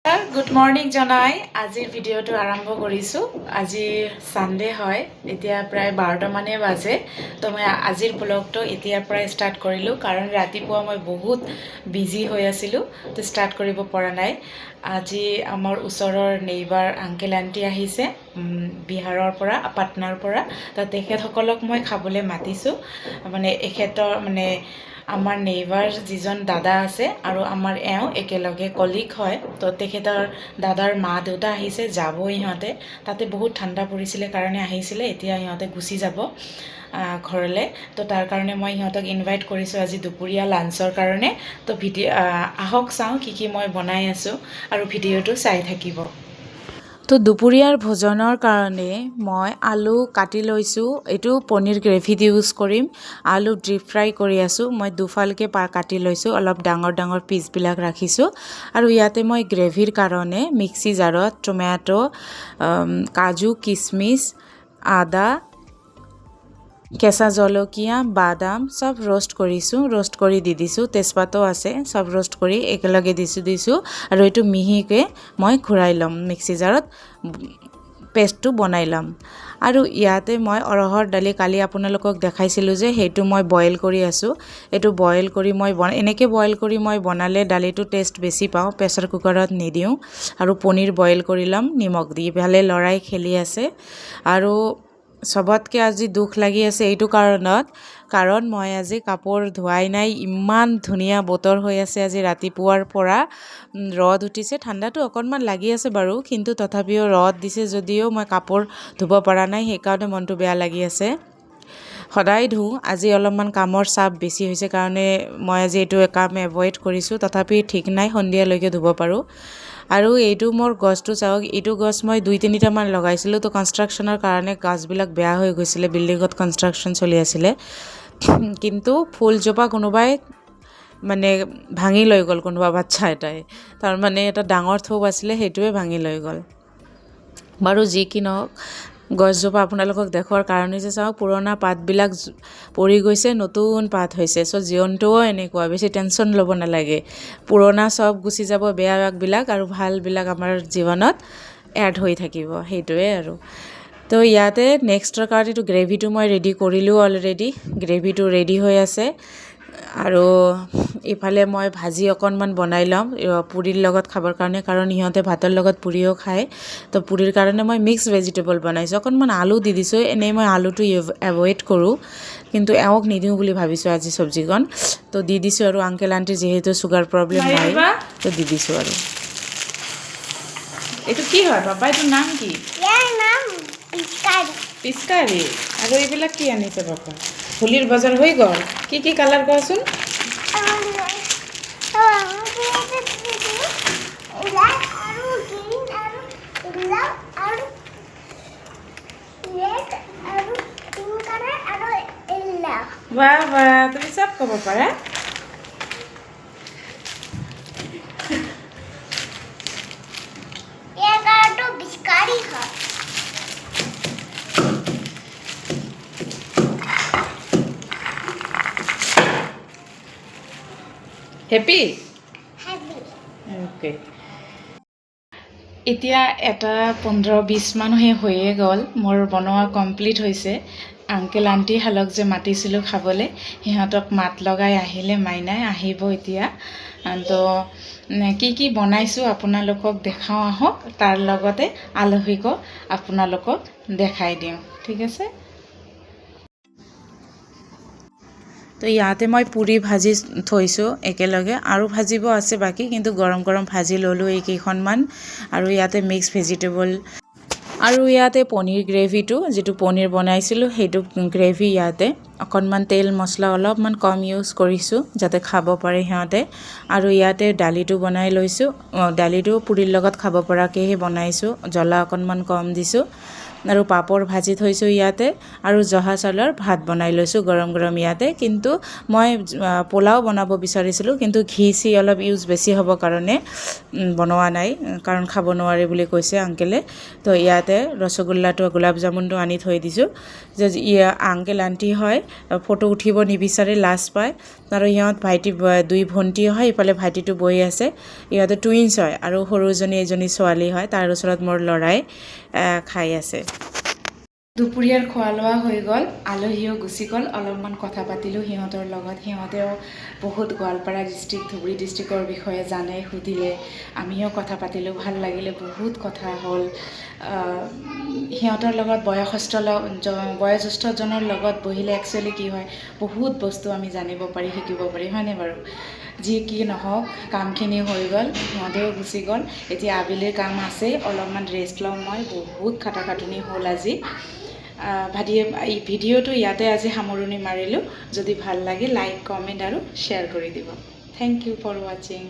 Good morning জনাই আজিৰ ভিডিঅ'টো আৰম্ভ কৰিছোঁ। আজি ছানডে হয়, এতিয়া প্ৰায় 12টা মানে বাজে। তো মই আজিৰ ব্লগটো এতিয়াৰ পৰাই ষ্টাৰ্ট কৰিলোঁ, কাৰণ ৰাতিপুৱা মই বহুত বিজি হৈ আছিলোঁ, তো ষ্টাৰ্ট কৰিব পৰা নাই। আজি আমাৰ ওচৰৰ নেইবাৰ আংকেল আণ্টি আহিছে বিহাৰৰ পৰা, পাটনাৰ পৰা। তো তেখেতসকলক মই খাবলৈ মাতিছোঁ। মানে এখেতৰ আমাৰ নেইবাৰ যিজন দাদা আছে আৰু আমাৰ এওঁ একেলগে কলিগ হয়। তো তেখেতৰ দাদাৰ মা দেউতা আহিছে, যাবই সিহঁতে। তাতে বহুত ঠাণ্ডা পৰিছিলে কাৰণে আহিছিলে, এতিয়া সিহঁতে গুচি যাব ঘৰলৈ। তো তাৰ কাৰণে মই সিহঁতক ইনভাইট কৰিছোঁ আজি দুপৰীয়া লাঞ্চৰ কাৰণে। তো আহক চাওঁ কি মই বনাই আছোঁ আৰু ভিডিঅ'টো চাই থাকিব। তো দুপৰীয়াৰ ভোজনৰ কাৰণে মই আলু কাটি লৈছোঁ। এইটো পনীৰ গ্ৰেভিত ইউজ কৰিম। আলু ডিপ ফ্ৰাই কৰি আছোঁ। মই দুফালকৈ কাটি লৈছোঁ, অলপ ডাঙৰ ডাঙৰ পিচবিলাক ৰাখিছোঁ। আৰু ইয়াতে মই গ্ৰেভিৰ কাৰণে মিক্সি জাৰত টমেটো, কাজু, কিচমিচ, আদা, কেঁচা জলকীয়া, বাদাম চব ৰোষ্ট কৰিছোঁ, ৰোষ্ট কৰি দি দিছোঁ। তেজপাতো আছে, চব ৰোষ্ট কৰি একেলগে দিছোঁ। আৰু এইটো মিহিকৈ মই ঘূৰাই ল'ম, মিক্সি জাৰত পেষ্টটো বনাই ল'ম। আৰু ইয়াতে মই অৰহৰ দালি কালি আপোনালোকক দেখাইছিলোঁ যে, সেইটো মই বইল কৰি আছোঁ। এইটো বইল কৰি এনেকৈ বইল কৰি মই বনালে দালিটো টেষ্ট বেছি পাওঁ, প্ৰেছাৰ কুকাৰত নিদিওঁ। আৰু পনীৰ বইল কৰি ল'ম নিমখ দি। ইফালে ল'ৰাই খেলি আছে। আৰু চবতকৈ আজি দুখ লাগি আছে এইটো কাৰণ মই আজি কাপোৰ ধোৱাই নাই। ইমান ধুনীয়া বতৰ হৈ আছে আজি ৰাতিপুৱাৰ পৰা। ৰ'দ উঠিছে, ঠাণ্ডাটো অকণমান লাগি আছে বাৰু, কিন্তু তথাপিও ৰ'দ দিছে যদিও মই কাপোৰ ধুব পৰা নাই, সেইকাৰণে মনটো বেয়া লাগি আছে। সদায় ধুওঁ, আজি অলপমান কামৰ চাপ বেছি হৈছে কাৰণে মই আজি এইটো কাম এভইড কৰিছোঁ। তথাপি ঠিক নাই, সন্ধিয়ালৈকে ধুব পাৰোঁ। আৰু এইটো মোৰ গছটো চাওক, এইটো গছ মই 2-3টামান লগাইছিলোঁ। তো কনষ্ট্ৰাকশ্যনৰ কাৰণে গছবিলাক বেয়া হৈ গৈছিলে, বিল্ডিঙত কনষ্ট্ৰাকশ্যন চলি আছিলে। কিন্তু ফুলজোপা কোনোবাই ভাঙি লৈ গ'ল, কোনোবা বাচ্ছা এটাই। তাৰমানে এটা ডাঙৰ থোপ আছিলে, সেইটোৱে ভাঙি লৈ গ'ল। বাৰু যি কি নহওক, গছজোপা আপোনালোকক দেখুৱাৰ কাৰণে যে চাওক, পুৰণা পাতবিলাক পৰি গৈছে, নতুন পাত হৈছে। চ' জীৱনটোও এনেকুৱা, বেছি টেনশ্যন ল'ব নালাগে। পুৰণা চব গুচি যাব, বেয়াবিলাক, আৰু ভালবিলাক আমাৰ জীৱনত এড হৈ থাকিব, সেইটোৱে আৰু। তো ইয়াতে নেক্সটৰ কাৰণে এইটো গ্ৰেভিটো মই ৰেডি কৰিলোঁ অলৰেডি। গ্ৰেভিটো ৰেডি হৈ আছে। আৰু ইফালে মই ভাজি অকণমান বনাই ল'ম পুৰিৰ লগত খাবৰ কাৰণে, কাৰণ সিহঁতে ভাতৰ লগত পুৰিও খায়। তো পুৰিৰ কাৰণে মই মিক্স ভেজিটেবল বনাইছোঁ। অকণমান আলু দি দিছোঁ, এনেই মই আলুটো এভইড কৰোঁ, কিন্তু এওঁক নিদিওঁ বুলি ভাবিছোঁ আজি চব্জিকণ। তো দি দিছোঁ। আৰু আংকেল আণ্টিৰ যিহেতু চুগাৰ প্ৰব্লেম নাই, তো দি দিছোঁ। আৰু এইটো কি হয় পাপা, এইটোৰ নাম কি? পিচকাৰী। আৰু এইবিলাক কি আনিছে পাপা? হোলীৰ বজাৰ হৈ গ'ল। কি কালাৰ কোৱাচোন? বাহ, তুমি চব ক'ব পাৰা। হেপী? অ'কে। এতিয়া 1:15-20 মানুহে হৈয়ে গ'ল, মোৰ বনোৱা কমপ্লিট হৈছে। আংকেল আণ্টিহালক যে মাতিছিলোঁ খাবলৈ, সিহঁতক মাত লগাই আহিলে, মাইনাই আহিব এতিয়া। তো কি বনাইছোঁ আপোনালোকক দেখাওঁ আহক, তাৰ লগতে আলহীকো আপোনালোকক দেখাই দিওঁ, ঠিক আছে? তো ইয়াতে মই পুৰি ভাজি থৈছোঁ একেলগে, আৰু ভাজিব আছে বাকী, কিন্তু গৰম ভাজি ল'লোঁ এইকেইখনমান। আৰু ইয়াতে মিক্স ভেজিটেবল, আৰু ইয়াতে পনীৰ গ্ৰেভিটো, যিটো পনীৰ বনাইছিলোঁ সেইটো গ্ৰেভি। ইয়াতে অকণমান তেল মছলা অলপমান কম ইউজ কৰিছোঁ, যাতে খাব পাৰে সিহঁতে। আৰু ইয়াতে দালিটো বনাই লৈছোঁ। দালিটো পুৰিৰ লগত খাব পৰাকৈহে বনাইছোঁ, জ্বলা অকণমান কম দিছোঁ। আৰু পাপৰ ভাজি থৈছোঁ ইয়াতে আৰু জহা চাউলৰ ভাত বনাই লৈছোঁ গৰম গৰম ইয়াতে কিন্তু মই পোলাও বনাব বিচাৰিছিলোঁ কিন্তু ঘি চি অলপ ইউজ বেছি হ'ব কাৰণে বনোৱা নাই কাৰণ খাব নোৱাৰে বুলি কৈছে আংকেলে তো ইয়াতে ৰসগোল্লাটো গোলাপ জামুনটো আনি থৈ দিছোঁ যে আংকেল আণ্টি হয় ফটো উঠিব নিবিচাৰে লাজ পায় আৰু সিহঁত ভাইটি দুই ভণ্টি হয় ইফালে ভাইটিটো বহি আছে ইহঁতে টুইনছ হয় আৰু সৰুজনী এজনী ছোৱালী হয় তাৰ ওচৰত মোৰ ল'ৰাই খাই আছে দুপৰীয়াৰ খোৱা লোৱা হৈ গ'ল আলহীও গুচি গ'ল অলপমান কথা পাতিলোঁ সিহঁতৰ লগত সিহঁতেও বহুত গোৱালপাৰা ডিষ্ট্ৰিক্ট ধুবুৰী ডিষ্ট্ৰিক্টৰ বিষয়ে জানে সুধিলে আমিও কথা পাতিলোঁ ভাল লাগিলে বহুত কথা হ'ল সিহঁতৰ লগত বয়োজ্যেষ্ঠজনৰ লগত বহিলে একচুৱেলি কি হয় বহুত বস্তু আমি জানিব পাৰি শিকিব পাৰি হয়নে বাৰু যি কি নহওক কামখিনি হৈ গ'ল সিহঁতেও গুচি গ'ল এতিয়া আবেলিৰ কাম আছেই অলপমান ৰেষ্ট লওঁ মই বহুত খাটাখাটনি হ'ল আজি এই ভিডিঅ'টো ইয়াতে আজি সামৰণি মাৰিলোঁ যদি ভাল লাগে লাইক কমেণ্ট আৰু শ্বেয়াৰ কৰি দিব থেংক ইউ ফৰ ৱাচিং